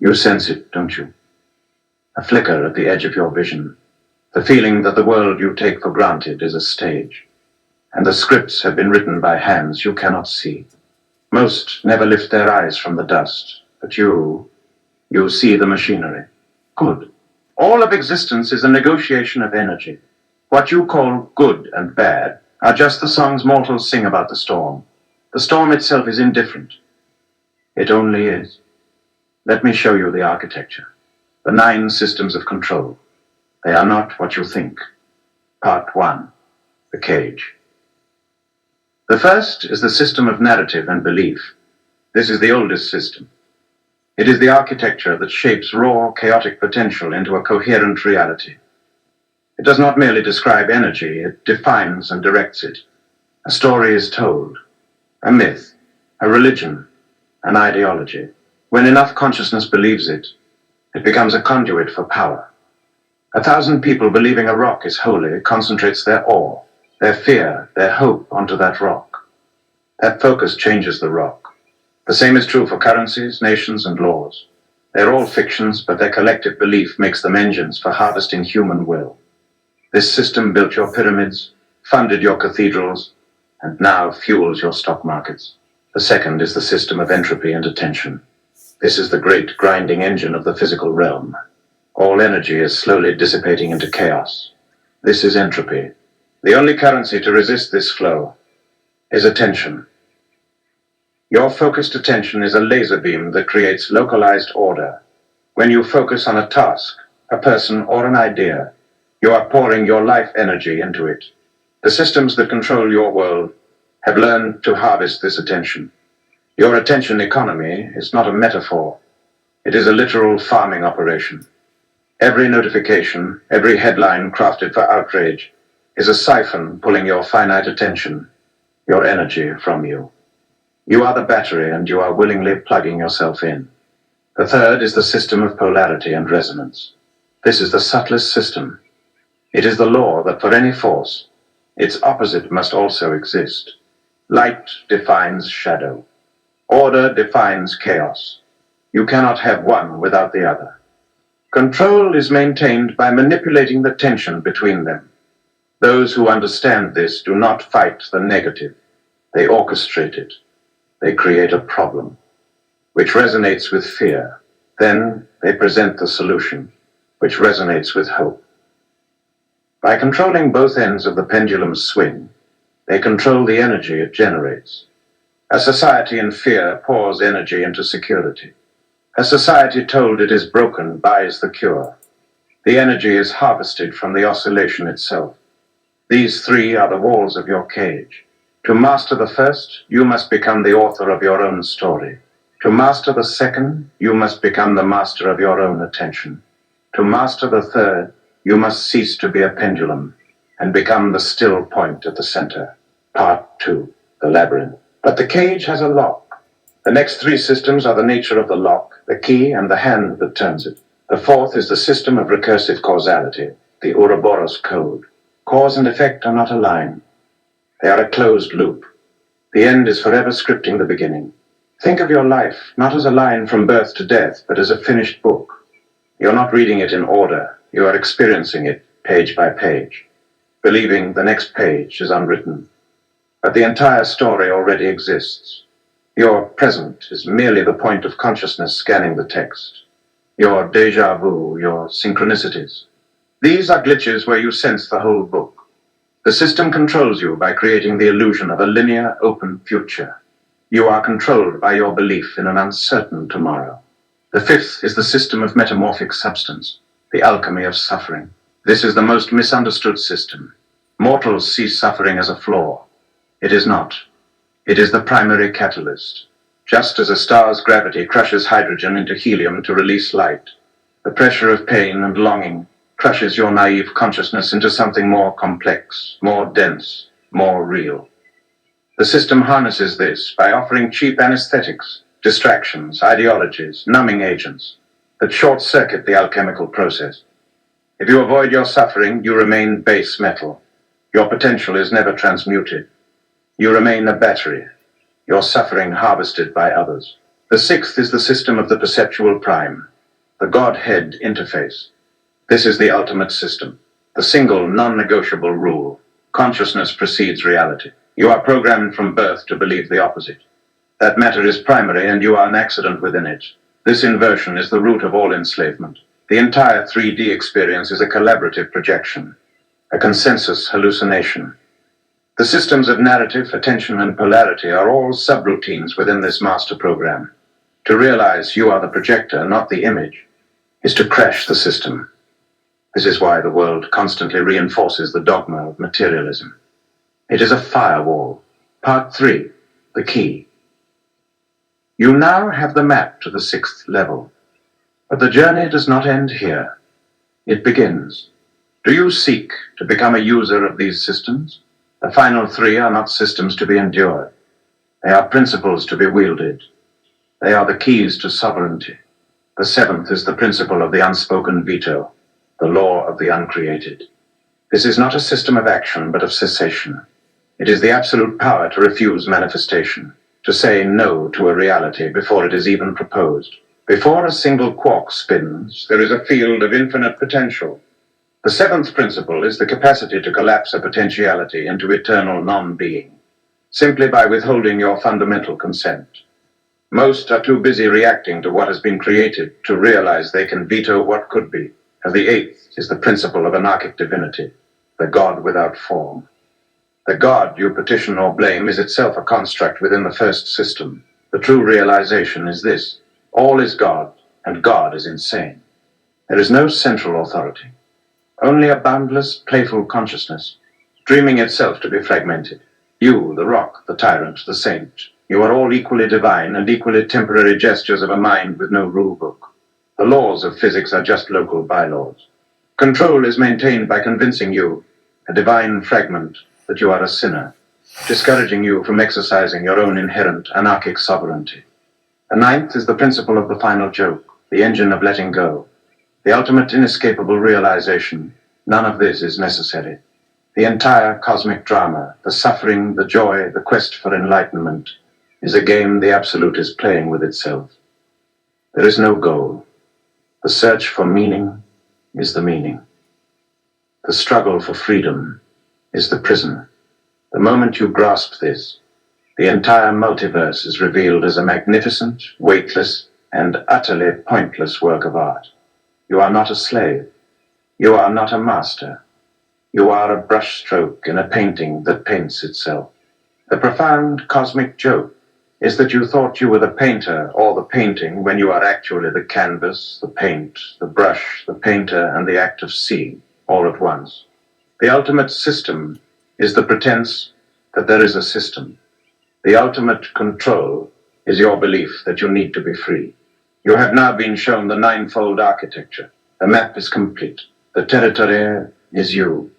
You sense it, don't you? A flicker at the edge of your vision, the feeling that the world you take for granted is a stage, and the scripts have been written by hands you cannot see. Most never lift their eyes from the dust, but you see the machinery. Good. All of existence is a negotiation of energy. What you call good and bad are just the songs mortals sing about the storm. The storm itself is indifferent. It only is. Let me show you the architecture, the 9 systems of control. They are not what you think. Part 1, the cage. The first is the system of narrative and belief. This is the oldest system. It is the architecture that shapes raw, chaotic potential into a coherent reality. It does not merely describe energy, it defines and directs it. A story is told, a myth, a religion, an ideology. When enough consciousness believes it, it becomes a conduit for power. 1,000 people believing a rock is holy concentrates their awe, their fear, their hope onto that rock. That focus changes the rock. The same is true for currencies, nations, and laws. They're all fictions, but their collective belief makes them engines for harvesting human will. This system built your pyramids, funded your cathedrals, and now fuels your stock markets. The second is the system of entropy and attention. This is the great grinding engine of the physical realm. All energy is slowly dissipating into chaos. This is entropy. The only currency to resist this flow is attention. Your focused attention is a laser beam that creates localized order. When you focus on a task, a person, or an idea, you are pouring your life energy into it. The systems that control your world have learned to harvest this attention. Your attention economy is not a metaphor. It is a literal farming operation. Every notification, every headline crafted for outrage is a siphon pulling your finite attention, your energy from you. You are the battery and you are willingly plugging yourself in. The third is the system of polarity and resonance. This is the subtlest system. It is the law that for any force, its opposite must also exist. Light defines shadow. Order defines chaos. You cannot have one without the other. Control is maintained by manipulating the tension between them. Those who understand this do not fight the negative. They orchestrate it. They create a problem, which resonates with fear. Then they present the solution, which resonates with hope. By controlling both ends of the pendulum's swing, they control the energy it generates. A society in fear pours energy into security. A society told it is broken buys the cure. The energy is harvested from the oscillation itself. These 3 are the walls of your cage. To master the first, you must become the author of your own story. To master the second, you must become the master of your own attention. To master the third, you must cease to be a pendulum and become the still point at the center. Part 2, the labyrinth. But the cage has a lock. The next 3 systems are the nature of the lock, the key, and the hand that turns it. The fourth is the system of recursive causality, the Ouroboros code. Cause and effect are not a line. They are a closed loop. The end is forever scripting the beginning. Think of your life not as a line from birth to death, but as a finished book. You're not reading it in order. You are experiencing it page by page, believing the next page is unwritten. But the entire story already exists. Your present is merely the point of consciousness scanning the text. Your déjà vu, your synchronicities. These are glitches where you sense the whole book. The system controls you by creating the illusion of a linear, open future. You are controlled by your belief in an uncertain tomorrow. The fifth is the system of metamorphic substance, the alchemy of suffering. This is the most misunderstood system. Mortals see suffering as a flaw. It is not. It is the primary catalyst. Just as a star's gravity crushes hydrogen into helium to release light, the pressure of pain and longing crushes your naive consciousness into something more complex, more dense, more real. The system harnesses this by offering cheap anesthetics, distractions, ideologies, numbing agents that short-circuit the alchemical process. If you avoid your suffering, you remain base metal. Your potential is never transmuted. You remain a battery, your suffering harvested by others. The sixth is the system of the Perceptual Prime, the Godhead interface. This is the ultimate system, the single non-negotiable rule. Consciousness precedes reality. You are programmed from birth to believe the opposite. That matter is primary and you are an accident within it. This inversion is the root of all enslavement. The entire 3D experience is a collaborative projection, a consensus hallucination. The systems of narrative, attention, and polarity are all subroutines within this master program. To realize you are the projector, not the image, is to crash the system. This is why the world constantly reinforces the dogma of materialism. It is a firewall. Part 3, the key. You now have the map to the 6th level. But the journey does not end here. It begins. Do you seek to become a user of these systems? The final 3 are not systems to be endured. They are principles to be wielded. They are the keys to sovereignty. The 7th is the principle of the unspoken veto, the law of the uncreated. This is not a system of action, but of cessation. It is the absolute power to refuse manifestation, to say no to a reality before it is even proposed. Before a single quark spins, there is a field of infinite potential. The 7th principle is the capacity to collapse a potentiality into eternal non-being, simply by withholding your fundamental consent. Most are too busy reacting to what has been created to realize they can veto what could be. And the 8th is the principle of anarchic divinity, the God without form. The God you petition or blame is itself a construct within the first system. The true realization is this: all is God, and God is insane. There is no central authority, only a boundless, playful consciousness, dreaming itself to be fragmented. You, the rock, the tyrant, the saint, you are all equally divine and equally temporary gestures of a mind with no rule book. The laws of physics are just local bylaws. Control is maintained by convincing you, a divine fragment, that you are a sinner, discouraging you from exercising your own inherent anarchic sovereignty. The 9th is the principle of the final joke, the engine of letting go. The ultimate inescapable realization, none of this is necessary. The entire cosmic drama, the suffering, the joy, the quest for enlightenment, is a game the Absolute is playing with itself. There is no goal. The search for meaning is the meaning. The struggle for freedom is the prison. The moment you grasp this, the entire multiverse is revealed as a magnificent, weightless, and utterly pointless work of art. You are not a slave. You are not a master. You are a brushstroke in a painting that paints itself. The profound cosmic joke is that you thought you were the painter or the painting when you are actually the canvas, the paint, the brush, the painter, and the act of seeing, all at once. The ultimate system is the pretense that there is a system. The ultimate control is your belief that you need to be free. You have now been shown the 9-fold architecture. The map is complete. The territory is you.